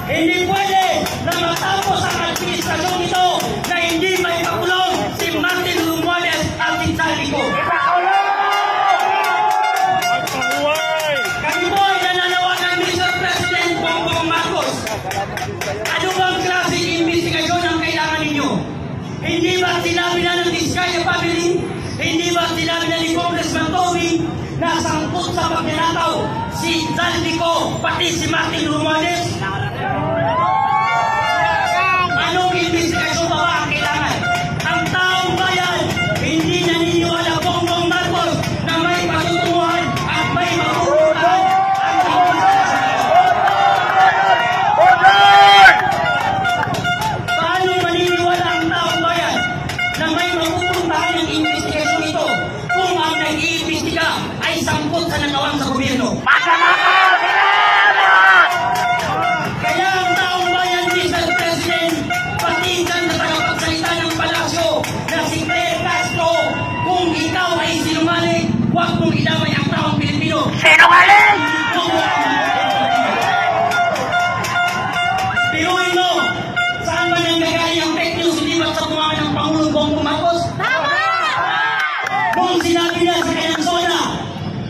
Hindi pwede na matapos ang administrasyon ito na hindi may pakulong si Martin Romualdez at si Saldico. Kami po ay nananawagan, Mr. President Bongbong Marcos. Ano bang klaseng investigasyon ang kailangan ninyo? Hindi ba sinabi na ng Diskaya family? Hindi ba sinabi na ni Congressman Toby na sangkot sa pagnanakaw si Saldico pati si Martin Romualdez? Anong investigasyon ba ang kailangan? Ang taong bayan hindi naniniwala Bongbong Marcos na may patutunguhan at may mapupuntahan ang paano maniniwala ang taong bayan na may mapupuntahan ang investigasyon ito kung ang nag-iimbestiga ay sangkot sa nagawan sa gobyerno? Kaya ang taong bayan, Mr. President, patingan na tagapagsalita ng palasyo na si Claire Castro, kung ikaw ay sinungaling, huwag mong idamay ang taong Pilipino. Sinungaling! Biruin mo, saan ba nang nagaling ang fake news hindi ba sa tumawa ng Pangulong Bongbong Marcos? Kung sinabi niya sa kanyang zona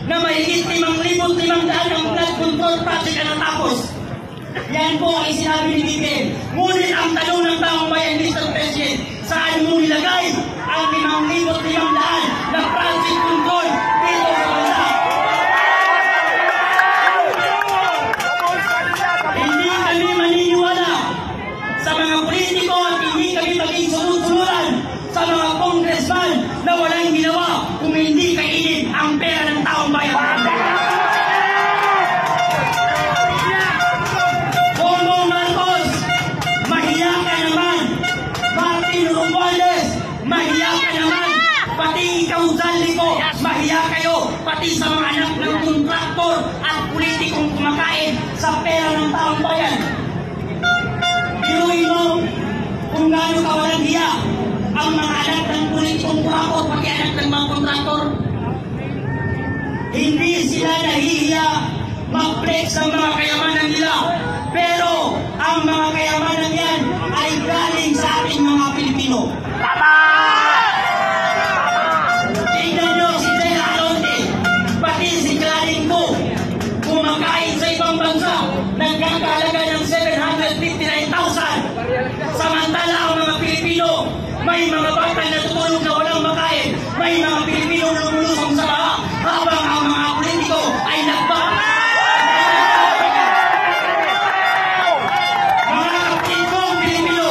na mahigit 5,500 ang flood control project na natapos, yan po ay sinabi ni BBM. Ngunit ang tanong ng taong bayan, Mr. President, saan mo nilagay ang 5,500 na project control dito sa bansa? Hindi kami maniniwala sa mga politiko at hindi kami maging sunod-sunuran sa mga congressman na walang ginawa kung hindi kainin ang pera ng taong bayan. Bongbong Marcos, mahiya ka naman. Martin Romualdez, mahiya ka naman. Pati ikaw, Saldico, mahiya kayo. Pati sa mga anak ng kontraktor at politikong kumakain sa pera ng taong bayan. Biruin mo kung gaano kawalang hiya ang mga anak ng politikong kumakot, pati anak ng mga kontraktor. Hindi sila nahihiya mag-flex ng mga kayamanan nila. Pero ang mga kayamanan yan ay galing sa ating mga Pilipino. Tingnan nyo si Jen Alonte, pati si Clarin ko, kumakain sa ibang bansa, nagkakahalaga ng 759,000. Samantala ang mga Pilipino, may mga bata na tutulog na walang makain, may mga Pilipino na lumulusong sa baha, habang ang mga politiko ay nagbaha. Mga kapitong Pilipino,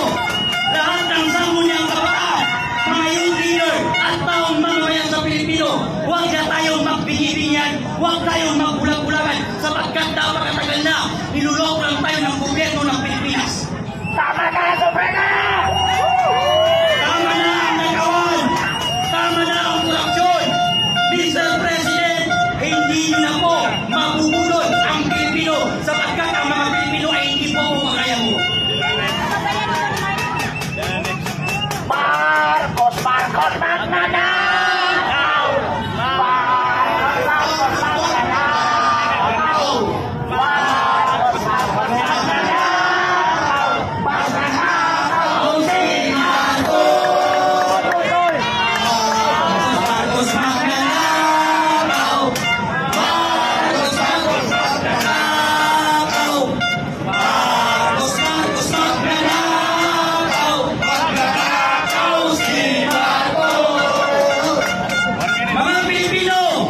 lahat ng sangguniang kabataan, mga youth leader at taong mamamayan sa Pilipino, huwag na tayong magbingi-bingihan, huwag tayong magbulag-bulagan sapagkat napakatagal na niluloko lang tayo ng gobyerno ng Pilipinas. Tama na, Sobrana! Tama na ang nagawan! Tama na ang korupsyon! Mr. President, hindi na po mabubulod ang Pilipino sapagkat ang mga Pilipino ay hindi po kumakaya mo. Marcos, Marcos, magnanakaw! Marcos, Marcos, magnanakaw! Marcos, Marcos, magnanakaw! Magnanakaw si Marcos! Marcos magnanakaw! Marcos, Marcos magnanakaw! Marcos, Marcos magnanakaw! Magnanakaw si Marcos! Mga Pilipino,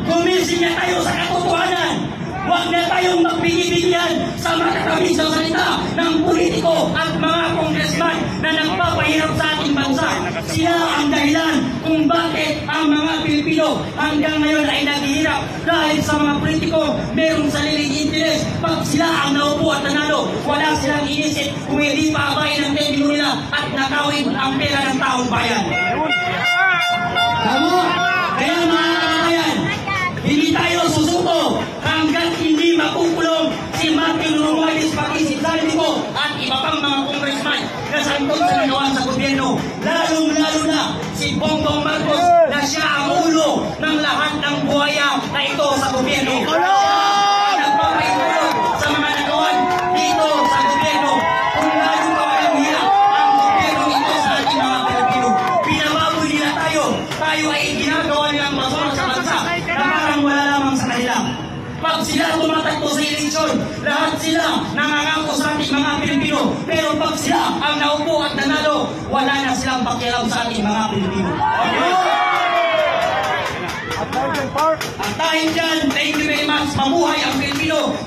gumising na tayo sa katotohanan. Huwag na tayong magbigay-bigyan sa matatamis na salita ng politiko at mga congressman na nagpapahirap sa ating bansa. Sila ang dahilan kung bakit ang mga Pilipino hanggang ngayon ay naghihirap dahil sa mga politiko mayroong sariling interes. Pag sila ang naupo at nanalo, wala silang inisip kung hindi paabayin ang debino nila at nakawin ang pera ng taong bayan. Tama! Kaya mga kababayan, hindi tayo susuko hanggang hindi makukulong si Martin Romualdez pati si Saldico at iba pang mga congressman na sangkot sa nagawa sa gobyerno. Lalong-lalo na si Bongbong Marcos na siya ang ulo ng lahat ng buhaya na ito sa gobyerno. Nagpapaitulog sa mga nagawan dito sa gobyerno. Pero pag sila ang naupo at nanalo, wala na silang pakialam sa ating mga Pilipino. At dahil dyan, thank you very much. Mabuhay ang Pilipino.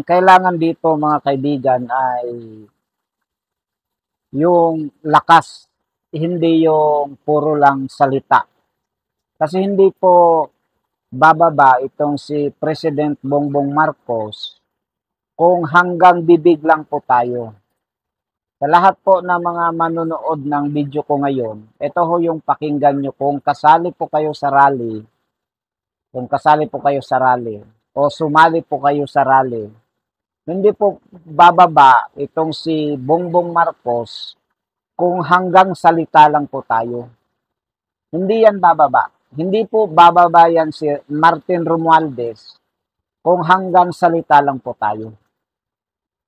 Kailangan dito mga kaibigan ay yung lakas, hindi yung puro lang salita. Kasi hindi po bababa itong si President Bongbong Marcos kung hanggang bibig lang po tayo. Sa lahat po ng mga manonood ng video ko ngayon, ito ho yung pakinggan nyo kung kasali po kayo sa rally, o sumali po kayo sa rally, hindi po bababa itong si Bongbong Marcos kung hanggang salita lang po tayo. Hindi yan bababa. Hindi po bababa yan si Martin Romualdez kung hanggang salita lang po tayo.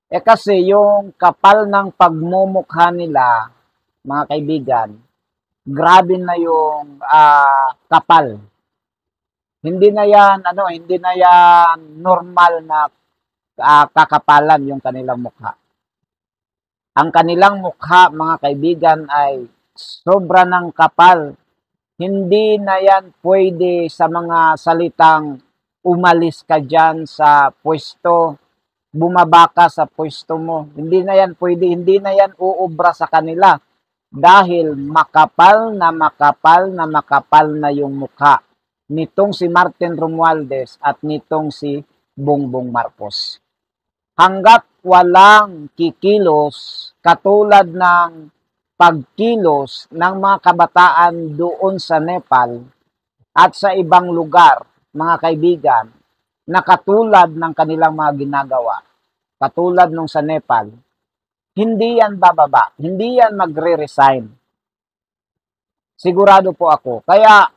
Kasi yung kapal ng pagmumukha nila, mga kaibigan, grabe na yung kapal. Hindi na yan normal na kakapalan yung kanilang mukha. Ang kanilang mukha, mga kaibigan, ay sobra ng kapal. Hindi na yan pwede sa mga salitang umalis ka dyan sa pwesto, bumaba ka sa pwesto mo. Hindi na yan pwede, hindi na yan uubra sa kanila. Dahil makapal na yung mukha nitong si Martin Romualdez at nitong si Bongbong Marcos. Hanggat walang kikilos katulad ng pagkilos ng mga kabataan doon sa Nepal at sa ibang lugar, mga kaibigan, na katulad ng kanilang mga ginagawa, katulad nung sa Nepal, hindi yan bababa, hindi yan magre-resign. Sigurado po ako. Kaya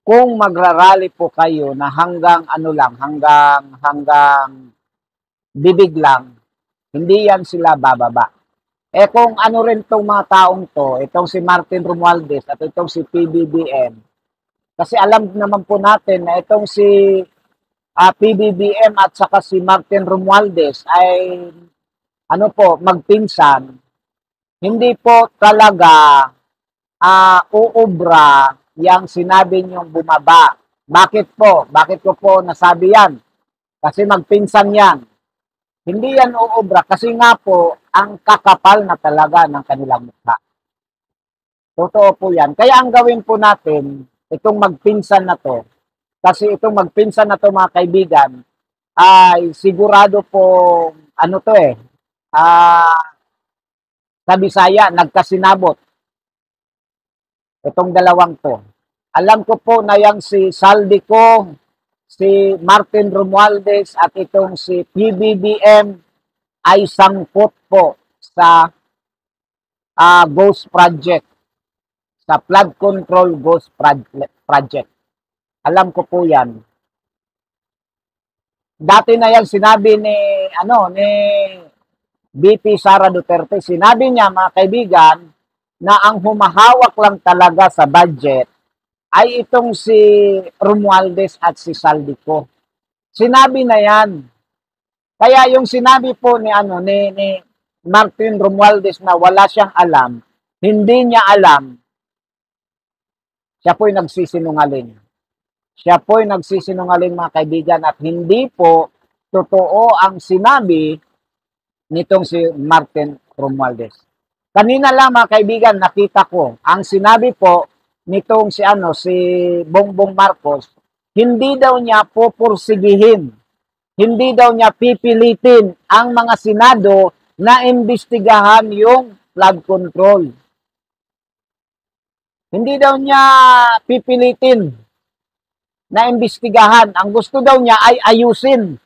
kung magrarally po kayo na hanggang bibig lang, hindi yan sila bababa. Kung ano rin itong mga taong to, itong si Martin Romualdez at itong si PBBM, kasi alam naman po natin na itong si PBBM at saka si Martin Romualdez ay magpinsan, hindi po talaga uubra yang sinabi niyong bumaba. Bakit po? Bakit ko po nasabi yan? Kasi magpinsan yan. Hindi yan uubra kasi nga po ang kakapal na talaga ng kanilang mukha. Totoo po yan. Kaya ang gawin po natin, itong magpinsan na to, kasi itong magpinsan na to mga kaibigan, ay sigurado po, sa Bisaya, nagkasinabot. Itong dalawang to. Alam ko po na yang si Saldico, si Martin Romualdez at itong si PBBM ay sangkot po sa Ghost Project, sa Flood Control Ghost Project. Alam ko po yan. Dati na yan sinabi ni VP Sara Duterte. Sinabi niya, mga kaibigan, na ang humahawak lang talaga sa budget ay itong si Romualdez at si Saldico. Sinabi na yan. Kaya yung sinabi po ni Martin Romualdez na wala siyang alam, hindi niya alam, siya po'y nagsisinungaling. Siya po'y nagsisinungaling, mga kaibigan, at hindi po totoo ang sinabi nitong si Martin Romualdez. Kanina lang, mga kaibigan, nakita ko ang sinabi po nitong si Bongbong Marcos, hindi daw niya pupursigihin, hindi daw niya pipilitin ang mga Senado na imbestigahan yung flood control. Hindi daw niya pipilitin na imbestigahan. Ang gusto daw niya ay ayusin.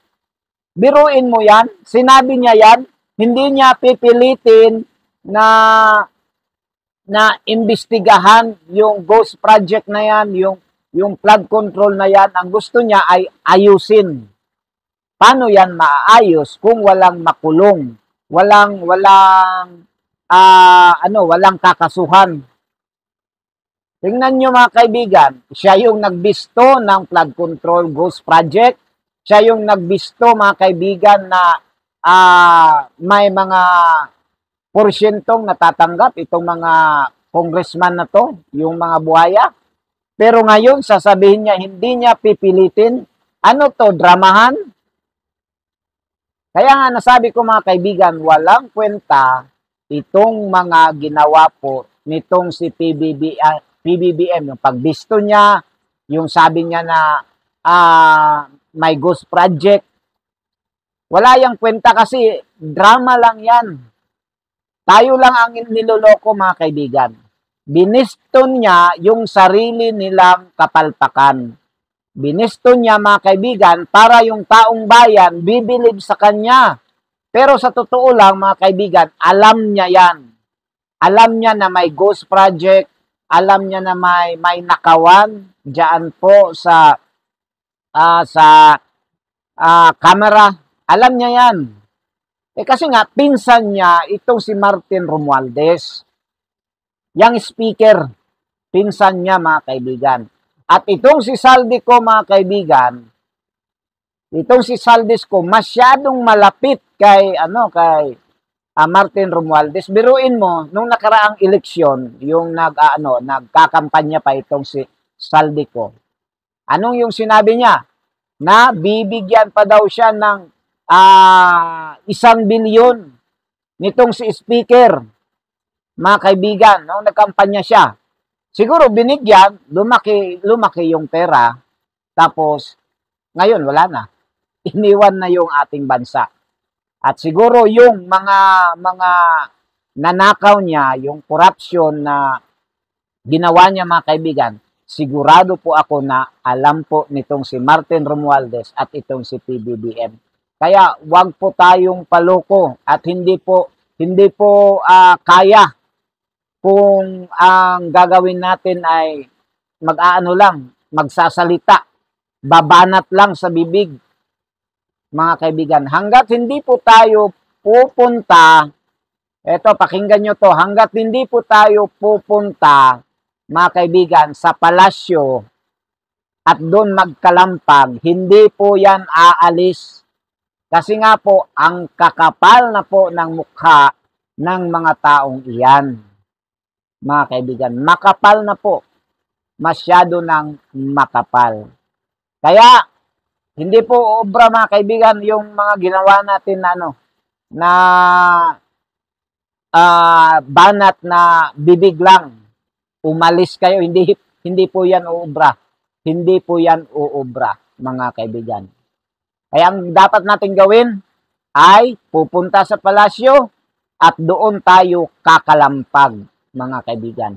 Biruin mo yan. Sinabi niya yan. Hindi niya pipilitin na imbestigahan yung ghost project na yan, yung flood control na yan. Ang gusto niya ay ayusin. Paano yan maayos kung walang makulong? Walang kakasuhan. Tingnan nyo, mga kaibigan, siya yung nagbisto ng flood control ghost project. Siya yung nagbisto, mga kaibigan, na may mga porsyentong natatanggap itong mga congressman na to, yung mga buhaya. Pero ngayon, sasabihin niya, hindi niya pipilitin. Ano to, dramahan? Kaya nga nasabi ko mga kaibigan, walang kwenta itong mga ginawa po nitong si PBBM, yung pagbisto niya, yung sabi niya na may ghost project. Wala yang kwenta kasi drama lang yan. Tayo lang ang niloloko mga kaibigan. Biniston niya yung sarili nilang kapalpakan. Biniston niya mga kaibigan para yung taong bayan bibilib sa kanya. Pero sa totoo lang mga kaibigan, alam niya yan. Alam niya na may ghost project, alam niya na may nakawan diyan po sa camera. Alam niya yan. Kasi nga, pinsan niya itong si Martin Romualdez. Yang speaker, pinsan niya mga kaibigan. At itong si Saldico mga kaibigan, itong si Saldico masyadong malapit kay Martin Romualdez. Biruin mo, nung nakaraang eleksyon, yung nagkakampanya pa itong si Saldico. Anong yung sinabi niya? Na bibigyan pa daw siya ng 1 bilyon nitong si speaker, mga kaibigan, nung nagkampanya siya. Siguro binigyan, lumaki yung pera, tapos ngayon wala na. Iniwan na yung ating bansa. At siguro yung mga nanakaw niya, yung corruption na ginawa niya mga kaibigan, sigurado po ako na alam po nitong si Martin Romualdez at itong si PBBM. Kaya wag po tayong paloko at hindi po kaya kung ang gagawin natin ay magsasalita, babanat lang sa bibig, mga kaibigan. Hanggat hindi po tayo pupunta, eto pakinggan nyo to, hanggat hindi po tayo pupunta, mga kaibigan, sa palasyo at doon magkalampag, hindi po yan aalis. Kasi nga po, ang kakapal na po ng mukha ng mga taong iyan. Mga kaibigan, makapal na po. Masyado ng makapal. Kaya, hindi po obra mga kaibigan yung mga ginawa natin na banat na bibig lang. Umalis kayo, hindi po yan uobra. Hindi po yan uobra, mga kaibigan. Kaya ang dapat natin gawin ay pupunta sa palasyo at doon tayo kakalampag, mga kaibigan.